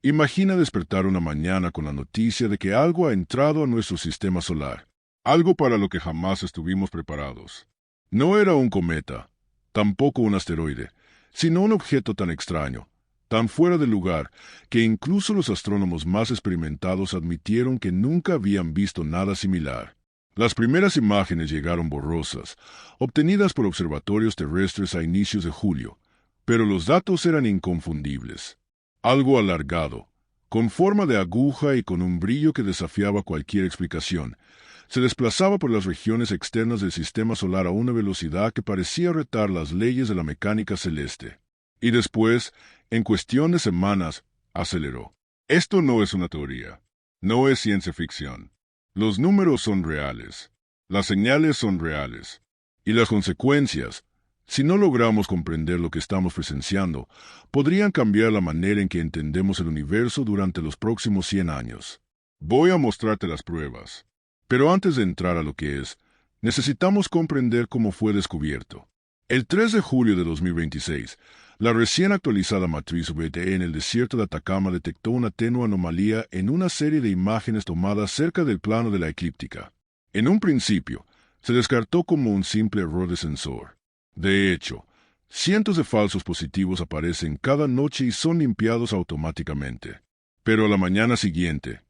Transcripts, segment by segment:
Imagina despertar una mañana con la noticia de que algo ha entrado a nuestro sistema solar, algo para lo que jamás estuvimos preparados. No era un cometa, tampoco un asteroide, sino un objeto tan extraño, tan fuera de lugar, que incluso los astrónomos más experimentados admitieron que nunca habían visto nada similar. Las primeras imágenes llegaron borrosas, obtenidas por observatorios terrestres a inicios de julio, pero los datos eran inconfundibles. Algo alargado, con forma de aguja y con un brillo que desafiaba cualquier explicación, se desplazaba por las regiones externas del sistema solar a una velocidad que parecía retar las leyes de la mecánica celeste. Y después, en cuestión de semanas, aceleró. Esto no es una teoría, no es ciencia ficción. Los números son reales, las señales son reales, y las consecuencias, si no logramos comprender lo que estamos presenciando, podrían cambiar la manera en que entendemos el universo durante los próximos 100 años. Voy a mostrarte las pruebas. Pero antes de entrar a lo que es, necesitamos comprender cómo fue descubierto. El 3 de julio de 2026, la recién actualizada matriz VTE en el desierto de Atacama detectó una tenue anomalía en una serie de imágenes tomadas cerca del plano de la eclíptica. En un principio, se descartó como un simple error de sensor. De hecho, cientos de falsos positivos aparecen cada noche y son limpiados automáticamente. Pero a la mañana siguiente,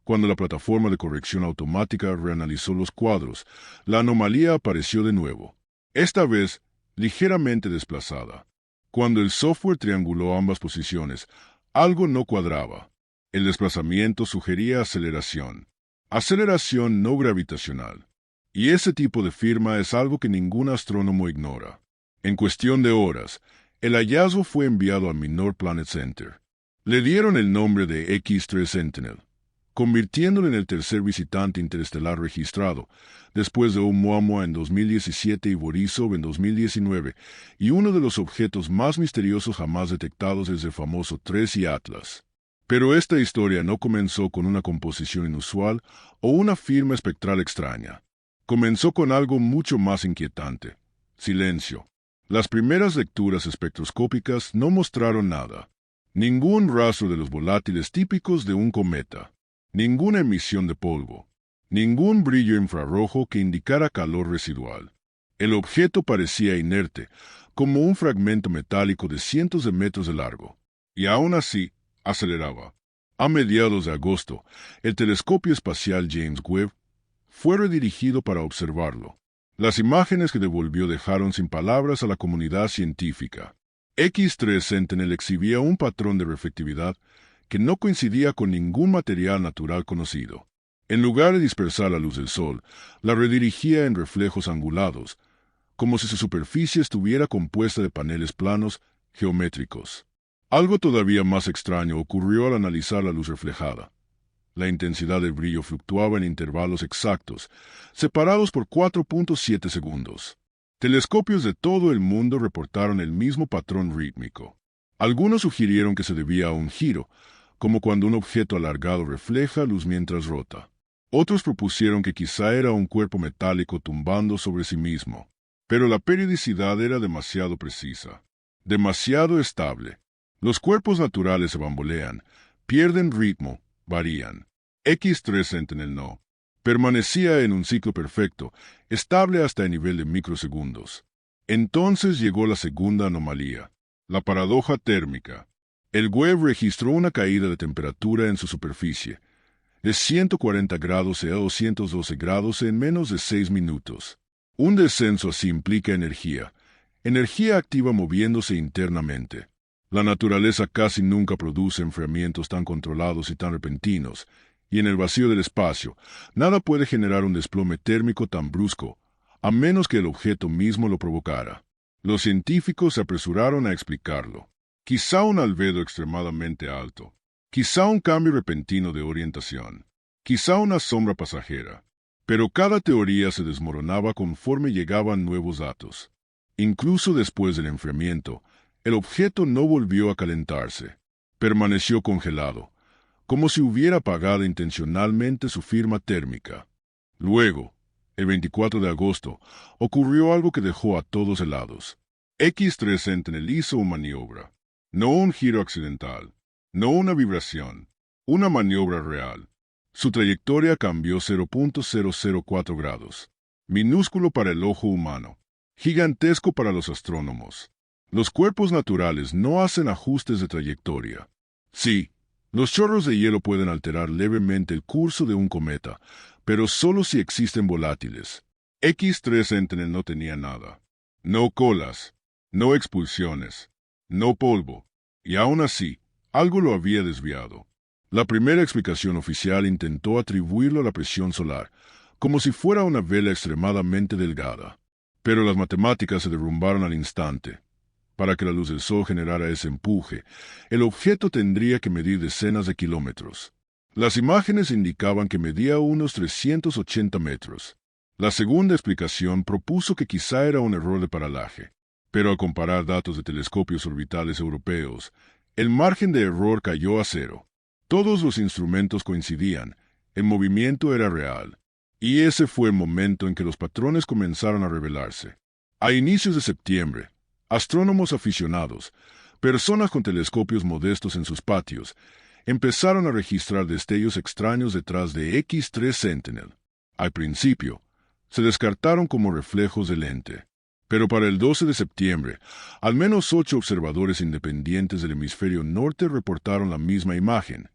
cuando la plataforma de corrección automática reanalizó los cuadros, la anomalía apareció de nuevo, esta vez ligeramente desplazada. Cuando el software trianguló ambas posiciones, algo no cuadraba. El desplazamiento sugería aceleración. Aceleración no gravitacional. Y ese tipo de firma es algo que ningún astrónomo ignora. En cuestión de horas, el hallazgo fue enviado al Minor Planet Center. Le dieron el nombre de X3 Sentinel, convirtiéndolo en el tercer visitante interestelar registrado, después de Oumuamua en 2017 y Borisov en 2019, y uno de los objetos más misteriosos jamás detectados desde el famoso 3 y Atlas. Pero esta historia no comenzó con una composición inusual o una firma espectral extraña. Comenzó con algo mucho más inquietante: silencio. Las primeras lecturas espectroscópicas no mostraron nada. Ningún rastro de los volátiles típicos de un cometa. Ninguna emisión de polvo. Ningún brillo infrarrojo que indicara calor residual. El objeto parecía inerte, como un fragmento metálico de cientos de metros de largo. Y aún así, aceleraba. A mediados de agosto, el telescopio espacial James Webb fue redirigido para observarlo. Las imágenes que devolvió dejaron sin palabras a la comunidad científica. X3 Sentinel exhibía un patrón de reflectividad que no coincidía con ningún material natural conocido. En lugar de dispersar la luz del sol, la redirigía en reflejos angulados, como si su superficie estuviera compuesta de paneles planos geométricos. Algo todavía más extraño ocurrió al analizar la luz reflejada. La intensidad del brillo fluctuaba en intervalos exactos, separados por 4.7 segundos. Telescopios de todo el mundo reportaron el mismo patrón rítmico. Algunos sugirieron que se debía a un giro, como cuando un objeto alargado refleja luz mientras rota. Otros propusieron que quizá era un cuerpo metálico tumbando sobre sí mismo. Pero la periodicidad era demasiado precisa, demasiado estable. Los cuerpos naturales se bambolean, pierden ritmo, varían. X3 Sentinel no. Permanecía en un ciclo perfecto, estable hasta el nivel de microsegundos. Entonces llegó la segunda anomalía, la paradoja térmica. El Webb registró una caída de temperatura en su superficie, de 140 grados a 212 grados en menos de 6 minutos. Un descenso así implica energía activa moviéndose internamente. La naturaleza casi nunca produce enfriamientos tan controlados y tan repentinos, y en el vacío del espacio, nada puede generar un desplome térmico tan brusco, a menos que el objeto mismo lo provocara. Los científicos se apresuraron a explicarlo. Quizá un albedo extremadamente alto, quizá un cambio repentino de orientación, quizá una sombra pasajera. Pero cada teoría se desmoronaba conforme llegaban nuevos datos. Incluso después del enfriamiento, el objeto no volvió a calentarse. Permaneció congelado, como si hubiera apagado intencionalmente su firma térmica. Luego, el 24 de agosto, ocurrió algo que dejó a todos helados. X3 Sentinel hizo una maniobra, no un giro accidental. No una vibración, una maniobra real. Su trayectoria cambió 0.004 grados. Minúsculo para el ojo humano, gigantesco para los astrónomos. Los cuerpos naturales no hacen ajustes de trayectoria. Sí, los chorros de hielo pueden alterar levemente el curso de un cometa, pero solo si existen volátiles. X3 Sentinel no tenía nada. No colas, no expulsiones, no polvo. Y aún así, algo lo había desviado. La primera explicación oficial intentó atribuirlo a la presión solar, como si fuera una vela extremadamente delgada. Pero las matemáticas se derrumbaron al instante. Para que la luz del sol generara ese empuje, el objeto tendría que medir decenas de kilómetros. Las imágenes indicaban que medía unos 380 metros. La segunda explicación propuso que quizá era un error de paralaje, pero al comparar datos de telescopios orbitales europeos, el margen de error cayó a cero. Todos los instrumentos coincidían, el movimiento era real, y ese fue el momento en que los patrones comenzaron a revelarse. A inicios de septiembre, astrónomos aficionados, personas con telescopios modestos en sus patios, empezaron a registrar destellos extraños detrás de X3 Sentinel. Al principio, se descartaron como reflejos de lente. Pero para el 12 de septiembre, al menos 8 observadores independientes del hemisferio norte reportaron la misma imagen.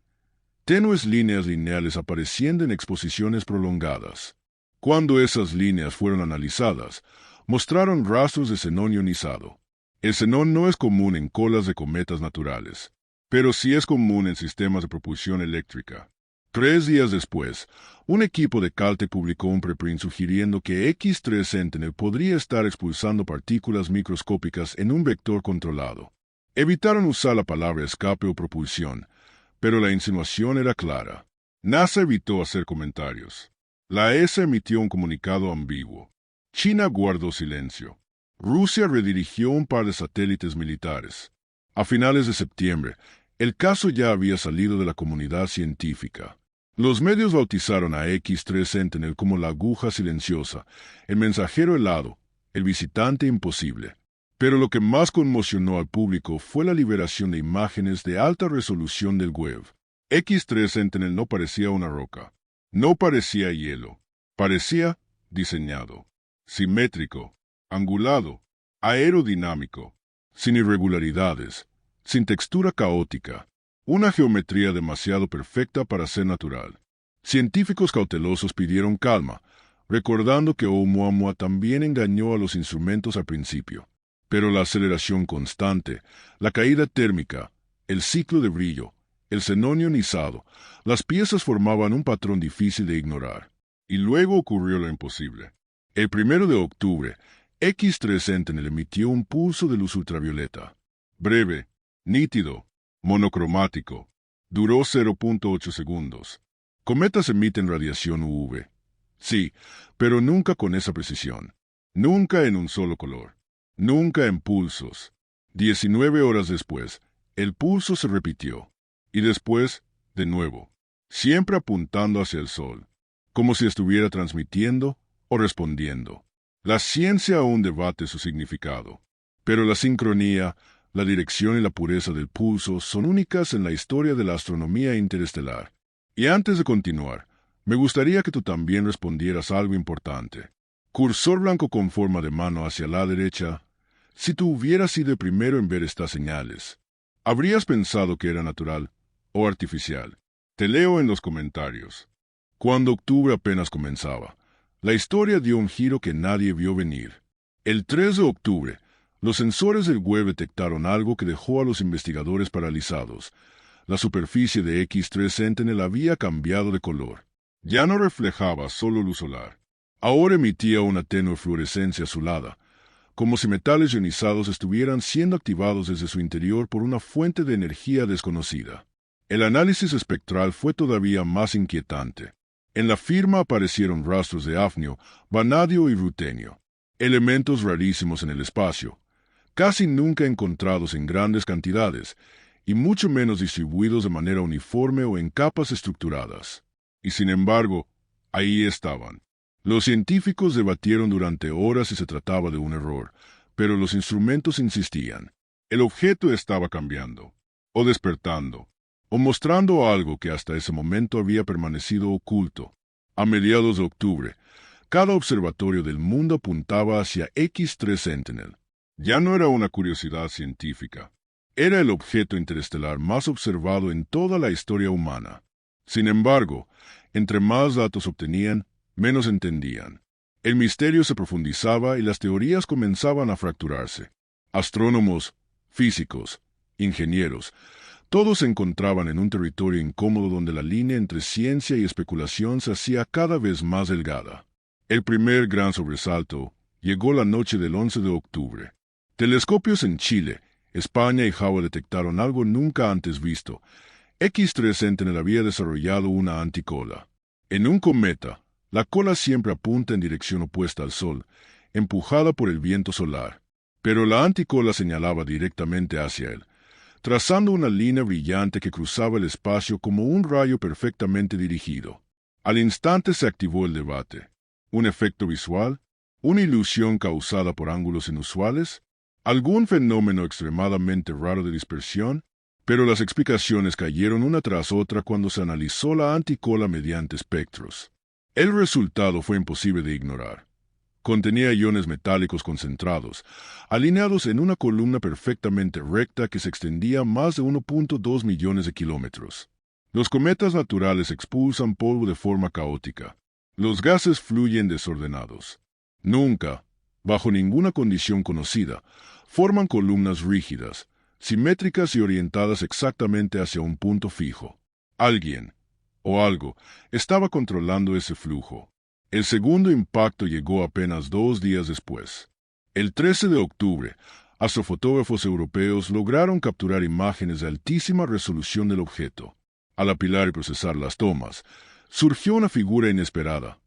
Tenues líneas lineales apareciendo en exposiciones prolongadas. Cuando esas líneas fueron analizadas, mostraron rastros de xenón ionizado. El xenón no es común en colas de cometas naturales, pero sí es común en sistemas de propulsión eléctrica. 3 días después, un equipo de Caltech publicó un preprint sugiriendo que X3 Sentinel podría estar expulsando partículas microscópicas en un vector controlado. Evitaron usar la palabra escape o propulsión, pero la insinuación era clara. NASA evitó hacer comentarios. La ESA emitió un comunicado ambiguo. China guardó silencio. Rusia redirigió un par de satélites militares. A finales de septiembre, el caso ya había salido de la comunidad científica. Los medios bautizaron a X3 Sentinel como la aguja silenciosa, el mensajero helado, el visitante imposible. Pero lo que más conmocionó al público fue la liberación de imágenes de alta resolución del web. X3 Sentinel no parecía una roca. No parecía hielo. Parecía diseñado. Simétrico. Angulado. Aerodinámico. Sin irregularidades. Sin textura caótica. Una geometría demasiado perfecta para ser natural. Científicos cautelosos pidieron calma, recordando que Oumuamua también engañó a los instrumentos al principio. Pero la aceleración constante, la caída térmica, el ciclo de brillo, el xenón ionizado, las piezas formaban un patrón difícil de ignorar. Y luego ocurrió lo imposible. El 1 de octubre, X3 Sentinel emitió un pulso de luz ultravioleta. Breve, nítido, monocromático. Duró 0.8 segundos. Cometas emiten radiación UV. Sí, pero nunca con esa precisión. Nunca en un solo color. Nunca en pulsos. 19 horas después, el pulso se repitió. Y después, de nuevo. Siempre apuntando hacia el sol. Como si estuviera transmitiendo o respondiendo. La ciencia aún debate su significado. Pero la sincronía, la dirección y la pureza del pulso son únicas en la historia de la astronomía interestelar. Y antes de continuar, me gustaría que tú también respondieras algo importante. Cursor blanco con forma de mano hacia la derecha. Si tú hubieras sido el primero en ver estas señales, ¿habrías pensado que era natural o artificial? Te leo en los comentarios. Cuando octubre apenas comenzaba, la historia dio un giro que nadie vio venir. El 3 de octubre, los sensores del web detectaron algo que dejó a los investigadores paralizados. La superficie de X3 Sentinel había cambiado de color. Ya no reflejaba solo luz solar. Ahora emitía una tenue fluorescencia azulada, como si metales ionizados estuvieran siendo activados desde su interior por una fuente de energía desconocida. El análisis espectral fue todavía más inquietante. En la firma aparecieron rastros de hafnio, vanadio y rutenio, elementos rarísimos en el espacio, casi nunca encontrados en grandes cantidades, y mucho menos distribuidos de manera uniforme o en capas estructuradas. Y sin embargo, ahí estaban. Los científicos debatieron durante horas si se trataba de un error, pero los instrumentos insistían. El objeto estaba cambiando, o despertando, o mostrando algo que hasta ese momento había permanecido oculto. A mediados de octubre, cada observatorio del mundo apuntaba hacia X3 Sentinel. Ya no era una curiosidad científica. Era el objeto interestelar más observado en toda la historia humana. Sin embargo, entre más datos obtenían, menos entendían. El misterio se profundizaba y las teorías comenzaban a fracturarse. Astrónomos, físicos, ingenieros, todos se encontraban en un territorio incómodo donde la línea entre ciencia y especulación se hacía cada vez más delgada. El primer gran sobresalto llegó la noche del 11 de octubre. Telescopios en Chile, España y Java detectaron algo nunca antes visto. X3 Sentinel había desarrollado una anticola. En un cometa, la cola siempre apunta en dirección opuesta al Sol, empujada por el viento solar. Pero la anticola señalaba directamente hacia él, trazando una línea brillante que cruzaba el espacio como un rayo perfectamente dirigido. Al instante se activó el debate. ¿Un efecto visual? ¿Una ilusión causada por ángulos inusuales? ¿Algún fenómeno extremadamente raro de dispersión? Pero las explicaciones cayeron una tras otra cuando se analizó la anticola mediante espectros. El resultado fue imposible de ignorar. Contenía iones metálicos concentrados, alineados en una columna perfectamente recta que se extendía más de 1.2 millones de kilómetros. Los cometas naturales expulsan polvo de forma caótica. Los gases fluyen desordenados. Nunca, bajo ninguna condición conocida, forman columnas rígidas, simétricas y orientadas exactamente hacia un punto fijo. Alguien, o algo, estaba controlando ese flujo. El segundo impacto llegó apenas 2 días después. El 13 de octubre, astrofotógrafos europeos lograron capturar imágenes de altísima resolución del objeto. Al apilar y procesar las tomas, surgió una figura inesperada.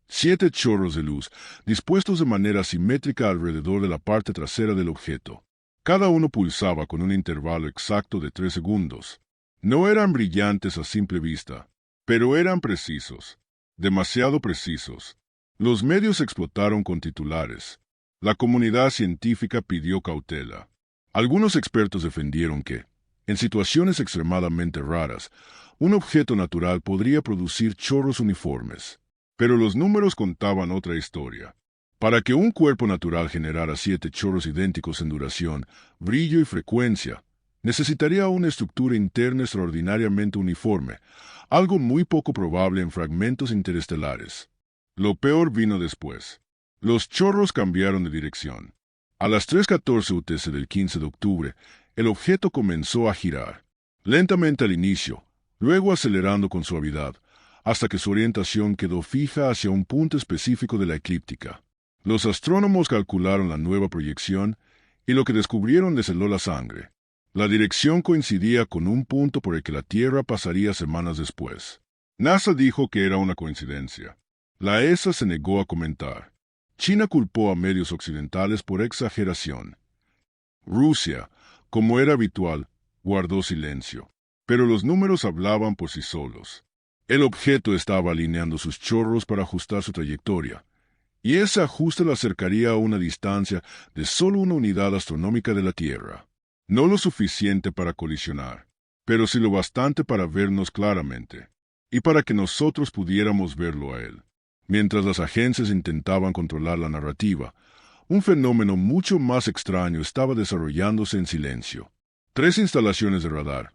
7 chorros de luz, dispuestos de manera simétrica alrededor de la parte trasera del objeto. Cada uno pulsaba con un intervalo exacto de 3 segundos. No eran brillantes a simple vista, pero eran precisos. Demasiado precisos. Los medios explotaron con titulares. La comunidad científica pidió cautela. Algunos expertos defendieron que, en situaciones extremadamente raras, un objeto natural podría producir chorros uniformes. Pero los números contaban otra historia. Para que un cuerpo natural generara 7 chorros idénticos en duración, brillo y frecuencia, necesitaría una estructura interna extraordinariamente uniforme, algo muy poco probable en fragmentos interestelares. Lo peor vino después. Los chorros cambiaron de dirección. A las 3:14 UTC del 15 de octubre, el objeto comenzó a girar, lentamente al inicio, luego acelerando con suavidad, hasta que su orientación quedó fija hacia un punto específico de la eclíptica. Los astrónomos calcularon la nueva proyección y lo que descubrieron les heló la sangre. La dirección coincidía con un punto por el que la Tierra pasaría semanas después. NASA dijo que era una coincidencia. La ESA se negó a comentar. China culpó a medios occidentales por exageración. Rusia, como era habitual, guardó silencio. Pero los números hablaban por sí solos. El objeto estaba alineando sus chorros para ajustar su trayectoria, y ese ajuste lo acercaría a una distancia de solo una unidad astronómica de la Tierra. No lo suficiente para colisionar, pero sí lo bastante para vernos claramente, y para que nosotros pudiéramos verlo a él. Mientras las agencias intentaban controlar la narrativa, un fenómeno mucho más extraño estaba desarrollándose en silencio. 3 instalaciones de radar,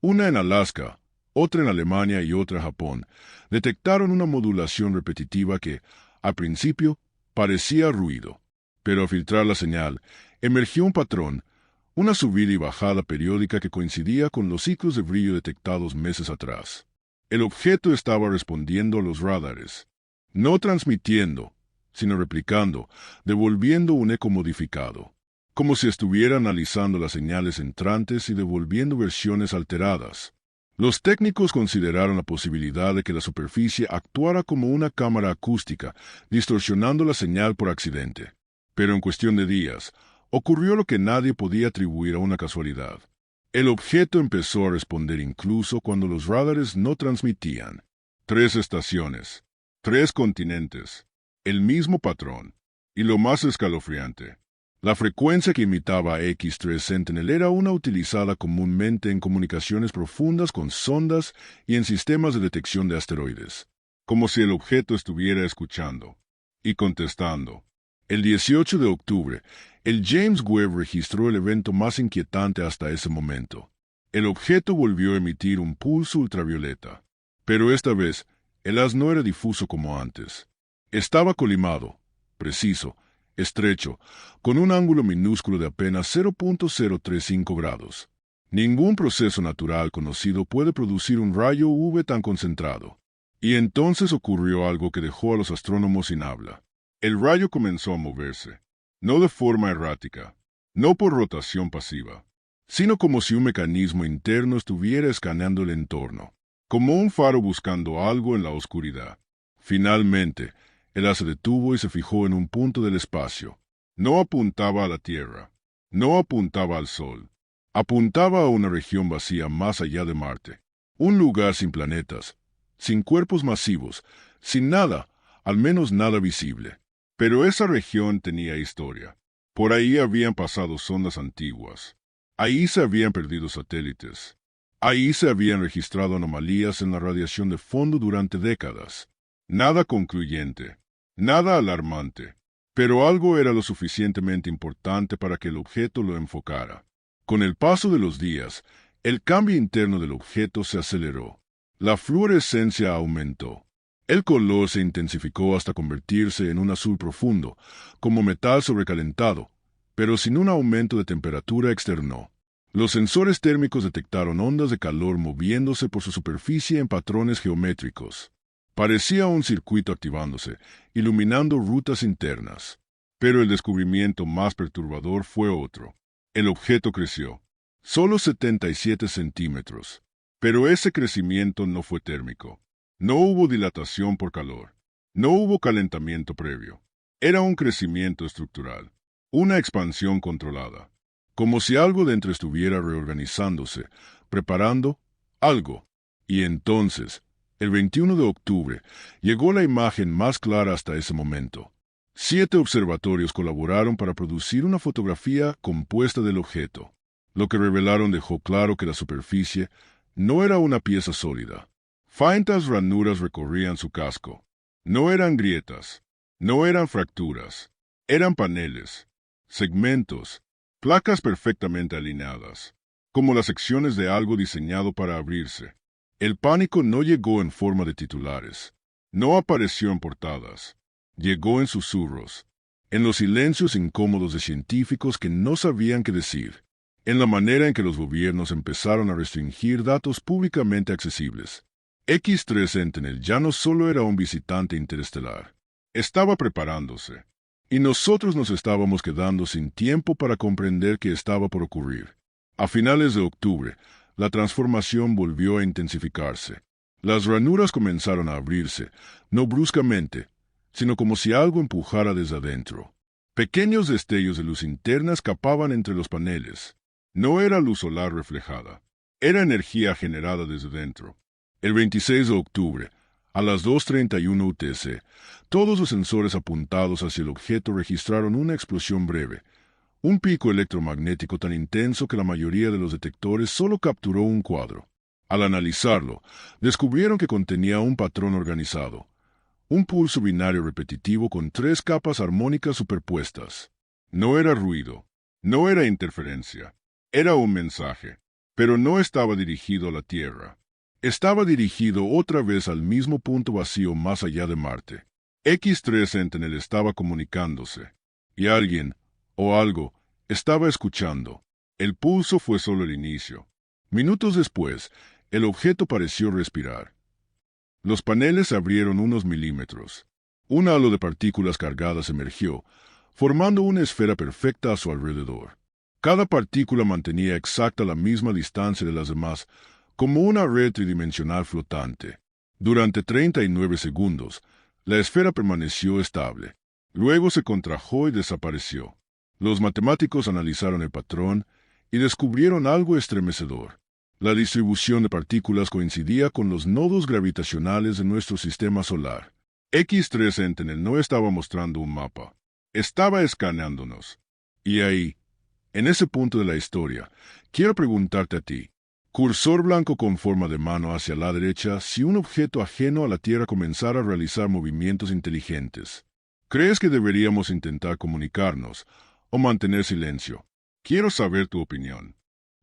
una en Alaska, otra en Alemania y otra en Japón, detectaron una modulación repetitiva que, al principio, parecía ruido, pero al filtrar la señal, emergió un patrón, una subida y bajada periódica que coincidía con los ciclos de brillo detectados meses atrás. El objeto estaba respondiendo a los radares, no transmitiendo, sino replicando, devolviendo un eco modificado, como si estuviera analizando las señales entrantes y devolviendo versiones alteradas. Los técnicos consideraron la posibilidad de que la superficie actuara como una cámara acústica, distorsionando la señal por accidente. Pero en cuestión de días, ocurrió lo que nadie podía atribuir a una casualidad. El objeto empezó a responder incluso cuando los radares no transmitían. 3 estaciones, 3 continentes, el mismo patrón. Y lo más escalofriante, La frecuencia que imitaba a X3 Sentinel era una utilizada comúnmente en comunicaciones profundas con sondas y en sistemas de detección de asteroides, como si el objeto estuviera escuchando y contestando. El 18 de octubre, el James Webb registró el evento más inquietante hasta ese momento. El objeto volvió a emitir un pulso ultravioleta, pero esta vez el haz no era difuso como antes. Estaba colimado, preciso, estrecho, con un ángulo minúsculo de apenas 0.035 grados. Ningún proceso natural conocido puede producir un rayo UV tan concentrado. Y entonces ocurrió algo que dejó a los astrónomos sin habla. El rayo comenzó a moverse, no de forma errática, no por rotación pasiva, sino como si un mecanismo interno estuviera escaneando el entorno, como un faro buscando algo en la oscuridad. Finalmente, el haz se detuvo y se fijó en un punto del espacio. No apuntaba a la Tierra, no apuntaba al Sol, apuntaba a una región vacía más allá de Marte, un lugar sin planetas, sin cuerpos masivos, sin nada, al menos nada visible. Pero esa región tenía historia. Por ahí habían pasado sondas antiguas. Ahí se habían perdido satélites. Ahí se habían registrado anomalías en la radiación de fondo durante décadas. Nada concluyente, nada alarmante, pero algo era lo suficientemente importante para que el objeto lo enfocara. Con el paso de los días, el cambio interno del objeto se aceleró. La fluorescencia aumentó. El color se intensificó hasta convertirse en un azul profundo, como metal sobrecalentado, pero sin un aumento de temperatura externo. Los sensores térmicos detectaron ondas de calor moviéndose por su superficie en patrones geométricos. Parecía un circuito activándose, iluminando rutas internas. Pero el descubrimiento más perturbador fue otro. El objeto creció. Solo 77 centímetros. Pero ese crecimiento no fue térmico. No hubo dilatación por calor. No hubo calentamiento previo. Era un crecimiento estructural. Una expansión controlada. Como si algo dentro estuviera reorganizándose, preparando algo. Y entonces, el 21 de octubre, llegó la imagen más clara hasta ese momento. 7 observatorios colaboraron para producir una fotografía compuesta del objeto. Lo que revelaron dejó claro que la superficie no era una pieza sólida. Faintas ranuras recorrían su casco. No eran grietas, no eran fracturas, eran paneles, segmentos, placas perfectamente alineadas, como las secciones de algo diseñado para abrirse. El pánico no llegó en forma de titulares, no apareció en portadas, llegó en susurros, en los silencios incómodos de científicos que no sabían qué decir, en la manera en que los gobiernos empezaron a restringir datos públicamente accesibles. X3 Sentinel ya no solo era un visitante interestelar, estaba preparándose, y nosotros nos estábamos quedando sin tiempo para comprender qué estaba por ocurrir. A finales de octubre, la transformación volvió a intensificarse. Las ranuras comenzaron a abrirse, no bruscamente, sino como si algo empujara desde adentro. Pequeños destellos de luz interna escapaban entre los paneles. No era luz solar reflejada, era energía generada desde dentro. El 26 de octubre, a las 2:31 UTC, todos los sensores apuntados hacia el objeto registraron una explosión breve, un pico electromagnético tan intenso que la mayoría de los detectores solo capturó un cuadro. Al analizarlo, descubrieron que contenía un patrón organizado, un pulso binario repetitivo con 3 capas armónicas superpuestas. No era ruido, no era interferencia, era un mensaje, pero no estaba dirigido a la Tierra. Estaba dirigido otra vez al mismo punto vacío más allá de Marte. X3 Sentinel estaba comunicándose, y alguien, o algo, estaba escuchando. El pulso fue solo el inicio. Minutos después, el objeto pareció respirar. Los paneles se abrieron unos milímetros. Un halo de partículas cargadas emergió, formando una esfera perfecta a su alrededor. Cada partícula mantenía exacta la misma distancia de las demás, como una red tridimensional flotante. Durante 39 segundos, la esfera permaneció estable. Luego se contrajo y desapareció. Los matemáticos analizaron el patrón y descubrieron algo estremecedor. La distribución de partículas coincidía con los nodos gravitacionales de nuestro sistema solar. X3 Sentinel no estaba mostrando un mapa. Estaba escaneándonos. Y ahí, en ese punto de la historia, quiero preguntarte a ti, cursor blanco con forma de mano hacia la derecha, si un objeto ajeno a la Tierra comenzara a realizar movimientos inteligentes, ¿crees que deberíamos intentar comunicarnos o mantener silencio? Quiero saber tu opinión.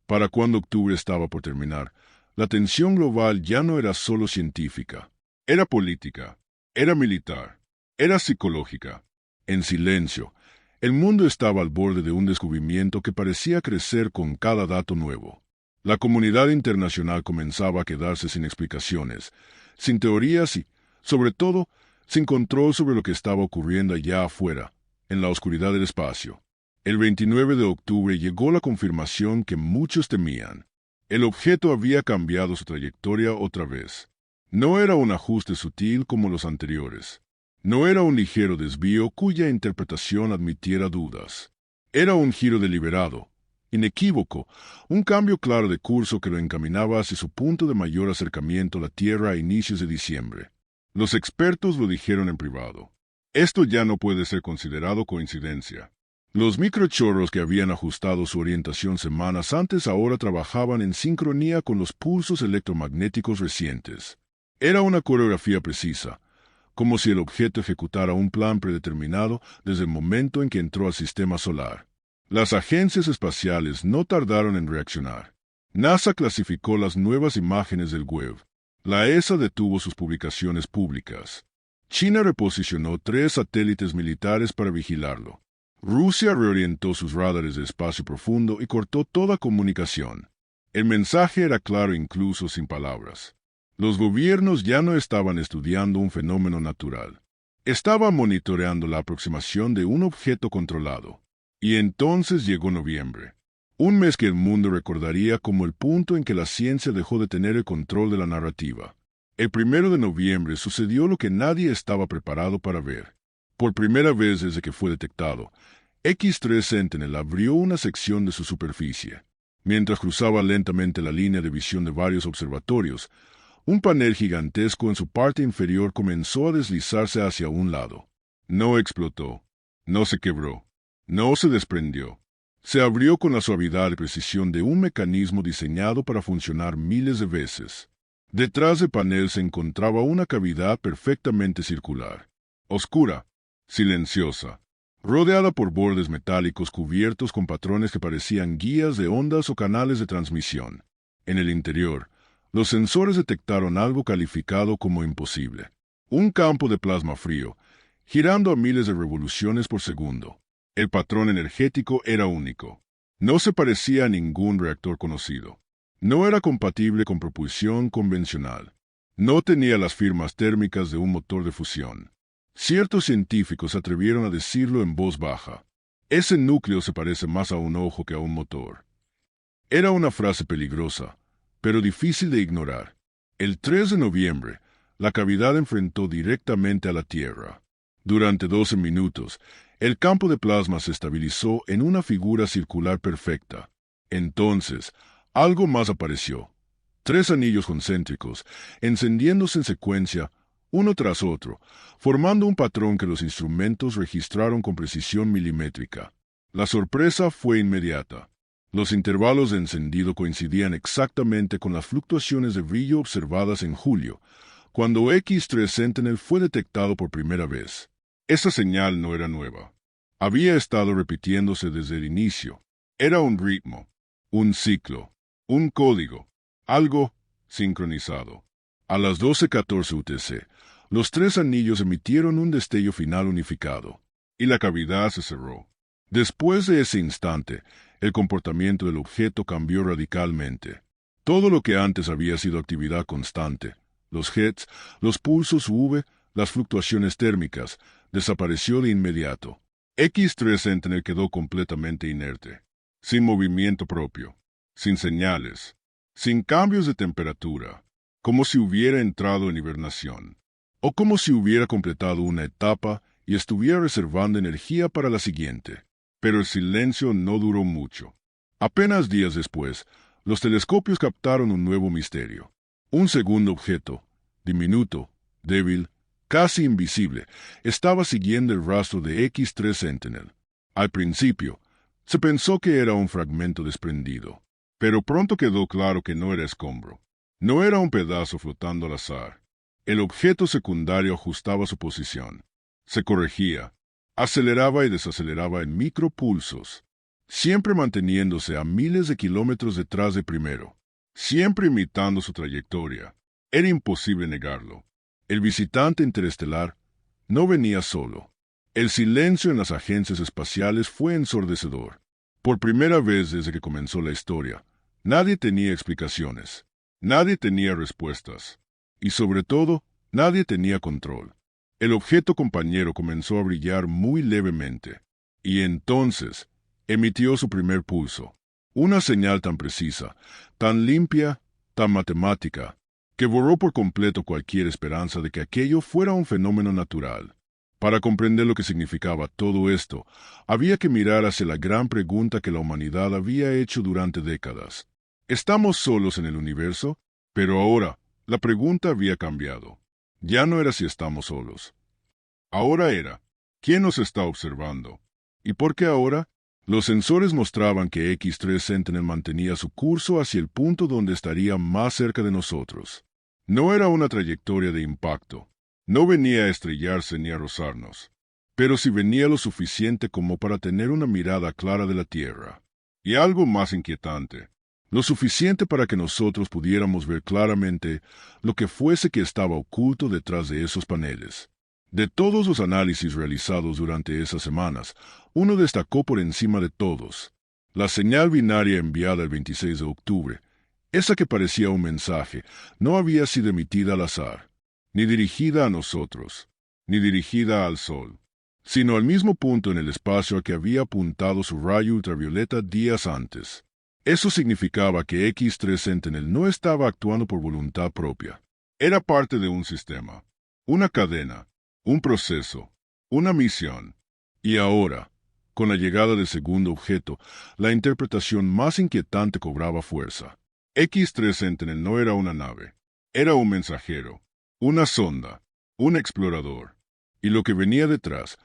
Para cuando octubre estaba por terminar, la tensión global ya no era solo científica, era política, era militar, era psicológica. En silencio, el mundo estaba al borde de un descubrimiento que parecía crecer con cada dato nuevo. La comunidad internacional comenzaba a quedarse sin explicaciones, sin teorías y, sobre todo, sin control sobre lo que estaba ocurriendo allá afuera, en la oscuridad del espacio. El 29 de octubre llegó la confirmación que muchos temían. El objeto había cambiado su trayectoria otra vez. No era un ajuste sutil como los anteriores. No era un ligero desvío cuya interpretación admitiera dudas. Era un giro deliberado, inequívoco, un cambio claro de curso que lo encaminaba hacia su punto de mayor acercamiento a la Tierra a inicios de diciembre. Los expertos lo dijeron en privado. Esto ya no puede ser considerado coincidencia. Los microchorros que habían ajustado su orientación semanas antes ahora trabajaban en sincronía con los pulsos electromagnéticos recientes. Era una coreografía precisa, como si el objeto ejecutara un plan predeterminado desde el momento en que entró al sistema solar. Las agencias espaciales no tardaron en reaccionar. NASA clasificó las nuevas imágenes del web. La ESA detuvo sus publicaciones públicas. China reposicionó 3 satélites militares para vigilarlo. Rusia reorientó sus radares de espacio profundo y cortó toda comunicación. El mensaje era claro incluso sin palabras. Los gobiernos ya no estaban estudiando un fenómeno natural. Estaban monitoreando la aproximación de un objeto controlado. Y entonces llegó noviembre. Un mes que el mundo recordaría como el punto en que la ciencia dejó de tener el control de la narrativa. El 1 de noviembre sucedió lo que nadie estaba preparado para ver. Por primera vez desde que fue detectado, X3 Sentinel abrió una sección de su superficie. Mientras cruzaba lentamente la línea de visión de varios observatorios, un panel gigantesco en su parte inferior comenzó a deslizarse hacia un lado. No explotó, no se quebró, no se desprendió. Se abrió con la suavidad y precisión de un mecanismo diseñado para funcionar miles de veces. Detrás del panel se encontraba una cavidad perfectamente circular, oscura, silenciosa, rodeada por bordes metálicos cubiertos con patrones que parecían guías de ondas o canales de transmisión. En el interior, los sensores detectaron algo calificado como imposible. Un campo de plasma frío, girando a miles de revoluciones por segundo. El patrón energético era único. No se parecía a ningún reactor conocido. No era compatible con propulsión convencional. No tenía las firmas térmicas de un motor de fusión. Ciertos científicos se atrevieron a decirlo en voz baja. Ese núcleo se parece más a un ojo que a un motor. Era una frase peligrosa, pero difícil de ignorar. El 3 de noviembre, la cavidad enfrentó directamente a la Tierra. Durante 12 minutos, el campo de plasma se estabilizó en una figura circular perfecta. Entonces, algo más apareció. 3 anillos concéntricos, encendiéndose en secuencia, uno tras otro, formando un patrón que los instrumentos registraron con precisión milimétrica. La sorpresa fue inmediata. Los intervalos de encendido coincidían exactamente con las fluctuaciones de brillo observadas en julio, cuando X3 Sentinel fue detectado por primera vez. Esa señal no era nueva. Había estado repitiéndose desde el inicio. Era un ritmo, un ciclo, un código, algo sincronizado. A las 12:14 UTC, los 3 anillos emitieron un destello final unificado, y la cavidad se cerró. Después de ese instante, el comportamiento del objeto cambió radicalmente. Todo lo que antes había sido actividad constante, los jets, los pulsos UV, las fluctuaciones térmicas, desapareció de inmediato. X3 Sentinel quedó completamente inerte, sin movimiento propio, sin señales, sin cambios de temperatura, como si hubiera entrado en hibernación, o como si hubiera completado una etapa y estuviera reservando energía para la siguiente. Pero el silencio no duró mucho. Apenas días después, los telescopios captaron un nuevo misterio. Un segundo objeto, diminuto, débil, casi invisible, estaba siguiendo el rastro de X3 Sentinel. Al principio, Se pensó que era un fragmento desprendido, pero pronto quedó claro que no era escombro. No era un pedazo flotando al azar. El objeto secundario ajustaba su posición. Se corregía, aceleraba y desaceleraba en micropulsos, siempre manteniéndose a miles de kilómetros detrás de primero, siempre imitando su trayectoria. Era imposible negarlo. El visitante interestelar no venía solo. El silencio en las agencias espaciales fue ensordecedor. Por primera vez desde que comenzó la historia, nadie tenía explicaciones, nadie tenía respuestas, y sobre todo, nadie tenía control. El objeto compañero comenzó a brillar muy levemente, y entonces emitió su primer pulso, una señal tan precisa, tan limpia, tan matemática, que borró por completo cualquier esperanza de que aquello fuera un fenómeno natural. Para comprender lo que significaba todo esto, había que mirar hacia la gran pregunta que la humanidad había hecho durante décadas. ¿Estamos solos en el universo? Pero ahora, la pregunta había cambiado. Ya no era si estamos solos. Ahora era, ¿quién nos está observando? ¿Y por qué ahora? Los sensores mostraban que X3 Sentinel mantenía su curso hacia el punto donde estaría más cerca de nosotros. No era una trayectoria de impacto. No venía a estrellarse ni a rozarnos, pero sí venía lo suficiente como para tener una mirada clara de la Tierra. Y algo más inquietante, lo suficiente para que nosotros pudiéramos ver claramente lo que fuese que estaba oculto detrás de esos paneles. De todos los análisis realizados durante esas semanas, uno destacó por encima de todos: la señal binaria enviada el 26 de octubre, esa que parecía un mensaje, no había sido emitida al azar, ni dirigida a nosotros, ni dirigida al Sol, sino al mismo punto en el espacio a que había apuntado su rayo ultravioleta días antes. Eso significaba que X3 Sentinel no estaba actuando por voluntad propia. Era parte de un sistema, una cadena, un proceso, una misión. Y ahora, con la llegada del segundo objeto, la interpretación más inquietante cobraba fuerza. X3 Sentinel no era una nave, era un mensajero, una sonda, un explorador, y lo que venía detrás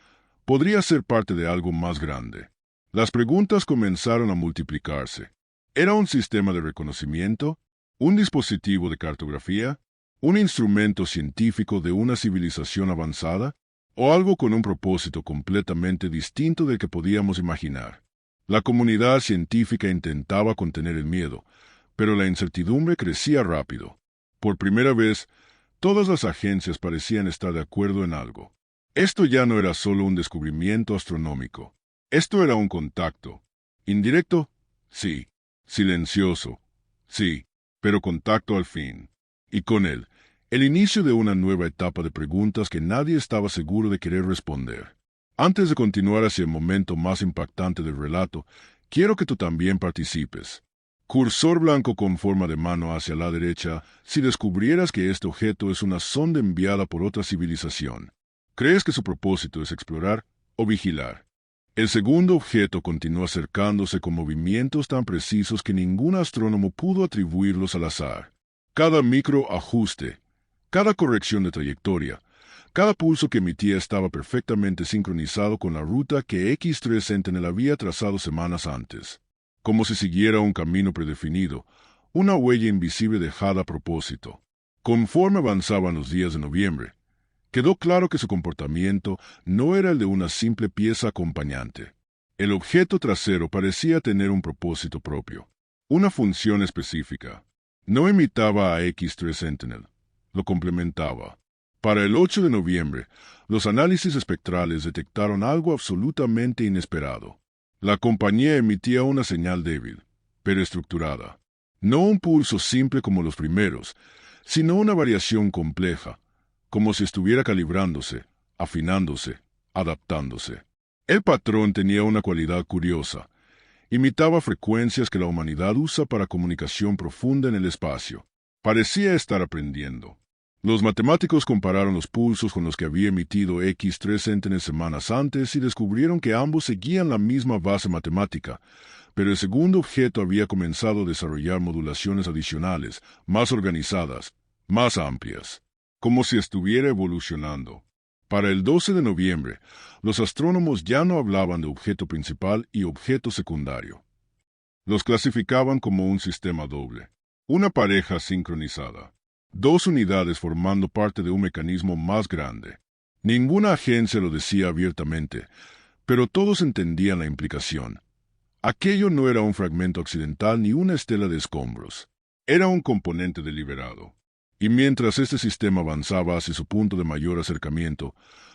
podría ser parte de algo más grande. Las preguntas comenzaron a multiplicarse. ¿Era un sistema de reconocimiento? ¿Un dispositivo de cartografía? ¿Un instrumento científico de una civilización avanzada? ¿O algo con un propósito completamente distinto del que podíamos imaginar? La comunidad científica intentaba contener el miedo, pero la incertidumbre crecía rápido. Por primera vez, todas las agencias parecían estar de acuerdo en algo. Esto ya no era solo un descubrimiento astronómico. Esto era un contacto. ¿Indirecto? Sí. Silencioso. Sí. Pero contacto al fin. Y con él, el inicio de una nueva etapa de preguntas que nadie estaba seguro de querer responder. Antes de continuar hacia el momento más impactante del relato, quiero que tú también participes. Cursor blanco con forma de mano hacia la derecha si descubrieras que este objeto es una sonda enviada por otra civilización. ¿Crees que su propósito es explorar o vigilar? El segundo objeto continuó acercándose con movimientos tan precisos que ningún astrónomo pudo atribuirlos al azar. Cada microajuste, cada corrección de trayectoria, cada pulso que emitía estaba perfectamente sincronizado con la ruta que X3 Sentinel había trazado semanas antes. Como si siguiera un camino predefinido, una huella invisible dejada a propósito. Conforme avanzaban los días de noviembre, quedó claro que su comportamiento no era el de una simple pieza acompañante. El objeto trasero parecía tener un propósito propio, una función específica. No imitaba a X3 Sentinel, lo complementaba. Para el 8 de noviembre, los análisis espectrales detectaron algo absolutamente inesperado. La compañía emitía una señal débil, pero estructurada. No un pulso simple como los primeros, sino una variación compleja, como si estuviera calibrándose, afinándose, adaptándose. El patrón tenía una cualidad curiosa. Imitaba frecuencias que la humanidad usa para comunicación profunda en el espacio. Parecía estar aprendiendo. Los matemáticos compararon los pulsos con los que había emitido X3 Sentinel semanas antes y descubrieron que ambos seguían la misma base matemática, pero el segundo objeto había comenzado a desarrollar modulaciones adicionales, más organizadas, más amplias, como si estuviera evolucionando. Para el 12 de noviembre, los astrónomos ya no hablaban de objeto principal y objeto secundario. Los clasificaban como un sistema doble, una pareja sincronizada, dos unidades formando parte de un mecanismo más grande. Ninguna agencia lo decía abiertamente, pero todos entendían la implicación. Aquello no era un fragmento accidental ni una estela de escombros. Era un componente deliberado. Y mientras este sistema avanzaba hacia su punto de mayor acercamiento,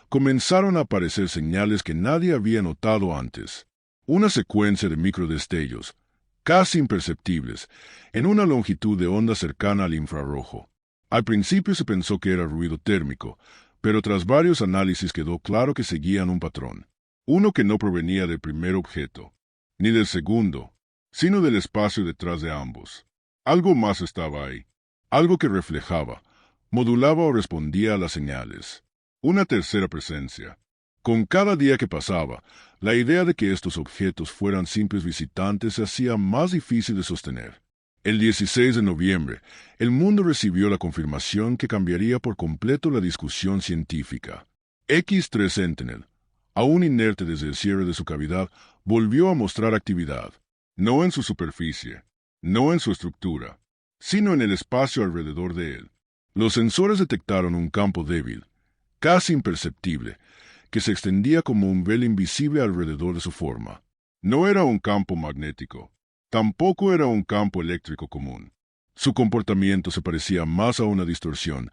comenzaron a aparecer señales que nadie había notado antes. Una secuencia de microdestellos, casi imperceptibles, en una longitud de onda cercana al infrarrojo. Al principio se pensó que era ruido térmico, pero tras varios análisis quedó claro que seguían un patrón. Uno que no provenía del primer objeto, ni del segundo, sino del espacio detrás de ambos. Algo más estaba ahí, algo que reflejaba, modulaba o respondía a las señales. Una tercera presencia. Con cada día que pasaba, la idea de que estos objetos fueran simples visitantes se hacía más difícil de sostener. El 16 de noviembre, el mundo recibió la confirmación que cambiaría por completo la discusión científica. X3 Sentinel, aún inerte desde el cierre de su cavidad, volvió a mostrar actividad, no en su superficie, no en su estructura, sino en el espacio alrededor de él. Los sensores detectaron un campo débil, casi imperceptible, que se extendía como un velo invisible alrededor de su forma. No era un campo magnético, tampoco era un campo eléctrico común. Su comportamiento se parecía más a una distorsión,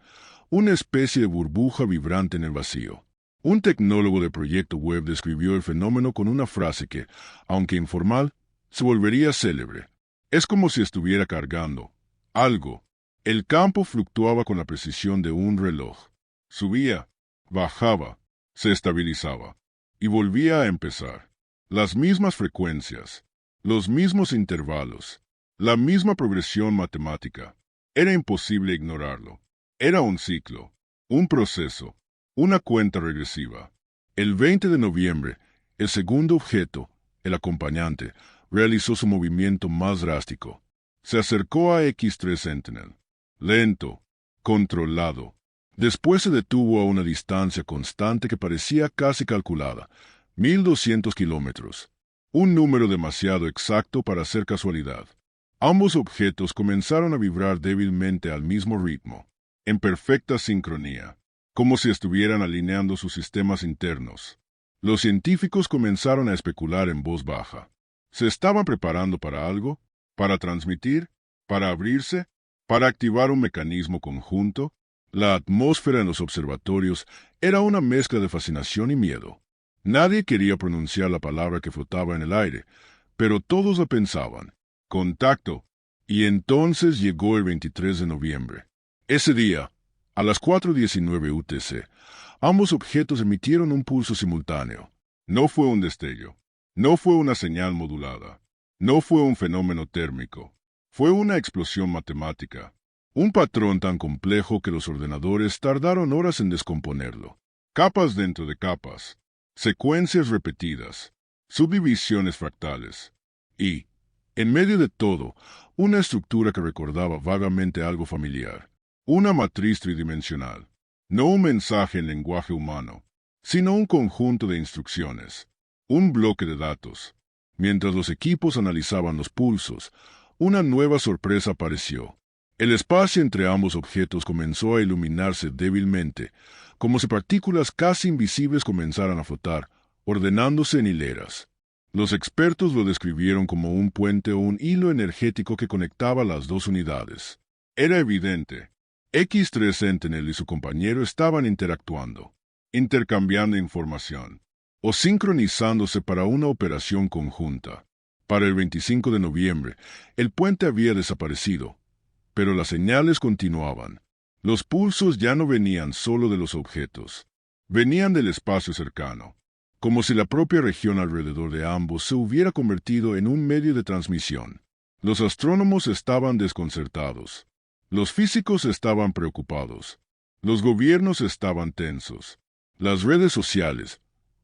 una especie de burbuja vibrante en el vacío. Un tecnólogo del proyecto web describió el fenómeno con una frase que, aunque informal, se volvería célebre. Es como si estuviera cargando algo. El campo fluctuaba con la precisión de un reloj. Subía, bajaba, se estabilizaba y volvía a empezar. Las mismas frecuencias, los mismos intervalos, la misma progresión matemática. Era imposible ignorarlo. Era un ciclo, un proceso, una cuenta regresiva. El 20 de noviembre, el segundo objeto, el acompañante, realizó su movimiento más drástico. Se acercó a X3 Sentinel. Lento, controlado. Después se detuvo a una distancia constante que parecía casi calculada, 1200 kilómetros. Un número demasiado exacto para ser casualidad. Ambos objetos comenzaron a vibrar débilmente al mismo ritmo, en perfecta sincronía, como si estuvieran alineando sus sistemas internos. Los científicos comenzaron a especular en voz baja. ¿Se estaban preparando para algo? ¿Para transmitir? ¿Para abrirse? ¿Para activar un mecanismo conjunto? La atmósfera en los observatorios era una mezcla de fascinación y miedo. Nadie quería pronunciar la palabra que flotaba en el aire, pero todos la pensaban. Contacto. Y entonces llegó el 23 de noviembre. Ese día, a las 4:19 UTC, ambos objetos emitieron un pulso simultáneo. No fue un destello. No fue una señal modulada. No fue un fenómeno térmico. Fue una explosión matemática. Un patrón tan complejo que los ordenadores tardaron horas en descomponerlo. Capas dentro de capas. Secuencias repetidas. Subdivisiones fractales. Y, en medio de todo, una estructura que recordaba vagamente algo familiar. Una matriz tridimensional. No un mensaje en lenguaje humano, sino un conjunto de instrucciones. Un bloque de datos. Mientras los equipos analizaban los pulsos, una nueva sorpresa apareció. El espacio entre ambos objetos comenzó a iluminarse débilmente, como si partículas casi invisibles comenzaran a flotar, ordenándose en hileras. Los expertos lo describieron como un puente o un hilo energético que conectaba las dos unidades. Era evidente. X3 Sentinel y su compañero estaban interactuando, intercambiando información, o sincronizándose para una operación conjunta. Para el 25 de noviembre, el puente había desaparecido, pero las señales continuaban. Los pulsos ya no venían solo de los objetos, venían del espacio cercano, como si la propia región alrededor de ambos se hubiera convertido en un medio de transmisión. Los astrónomos estaban desconcertados. Los físicos estaban preocupados. Los gobiernos estaban tensos. Las redes sociales,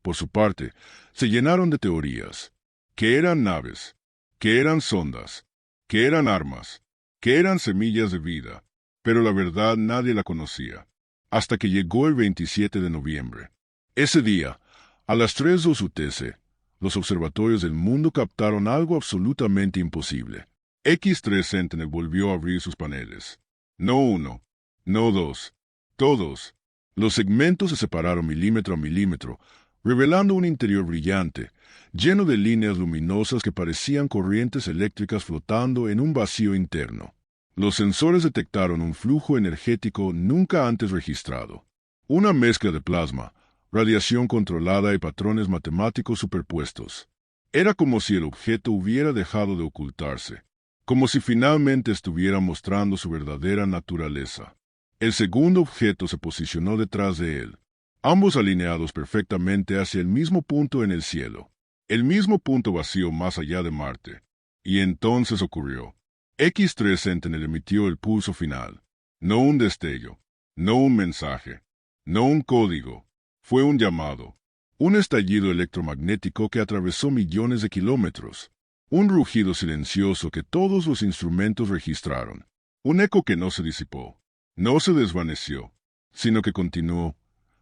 por su parte, se llenaron de teorías. Que eran naves, que eran sondas, que eran armas, que eran semillas de vida, pero la verdad nadie la conocía. hasta que llegó el 27 de noviembre. Ese día, a las 3:02 UTC, los observatorios del mundo captaron algo absolutamente imposible. X3 Sentinel volvió a abrir sus paneles. No uno, no dos, todos. Los segmentos se separaron milímetro a milímetro, revelando un interior brillante, lleno de líneas luminosas que parecían corrientes eléctricas flotando en un vacío interno. Los sensores detectaron un flujo energético nunca antes registrado. Una mezcla de plasma, radiación controlada y patrones matemáticos superpuestos. Era como si el objeto hubiera dejado de ocultarse, como si finalmente estuviera mostrando su verdadera naturaleza. El segundo objeto se posicionó detrás de él, ambos alineados perfectamente hacia el mismo punto en el cielo, el mismo punto vacío más allá de Marte. Y entonces ocurrió. X3 Sentinel emitió el pulso final. No un destello, no un mensaje, no un código. Fue un llamado, un estallido electromagnético que atravesó millones de kilómetros, un rugido silencioso que todos los instrumentos registraron, un eco que no se disipó, no se desvaneció, sino que continuó,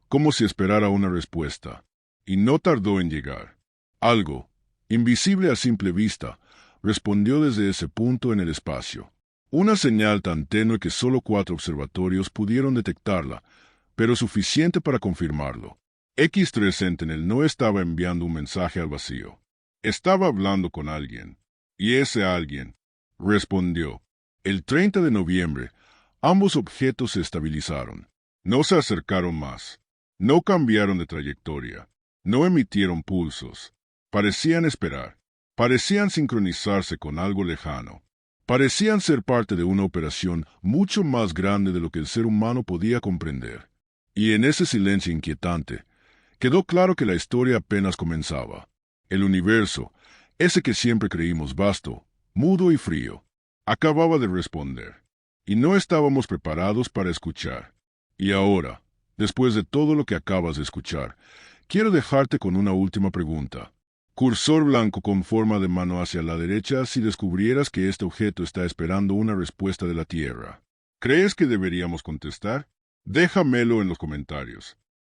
como si esperara una respuesta, y no tardó en llegar. Algo, invisible a simple vista, respondió desde ese punto en el espacio. Una señal tan tenue que solo 4 observatorios pudieron detectarla, pero suficiente para confirmarlo. X3 Sentinel no estaba enviando un mensaje al vacío. Estaba hablando con alguien. Y ese alguien respondió. El 30 de noviembre, ambos objetos se estabilizaron. No se acercaron más. No cambiaron de trayectoria. No emitieron pulsos. Parecían esperar. Parecían sincronizarse con algo lejano. Parecían ser parte de una operación mucho más grande de lo que el ser humano podía comprender. Y en ese silencio inquietante, quedó claro que la historia apenas comenzaba. El universo, ese que siempre creímos vasto, mudo y frío, acababa de responder. Y no estábamos preparados para escuchar. Y ahora, después de todo lo que acabas de escuchar, quiero dejarte con una última pregunta. Cursor blanco con forma de mano hacia la derecha si descubrieras que este objeto está esperando una respuesta de la Tierra. ¿Crees que deberíamos contestar? Déjamelo en los comentarios.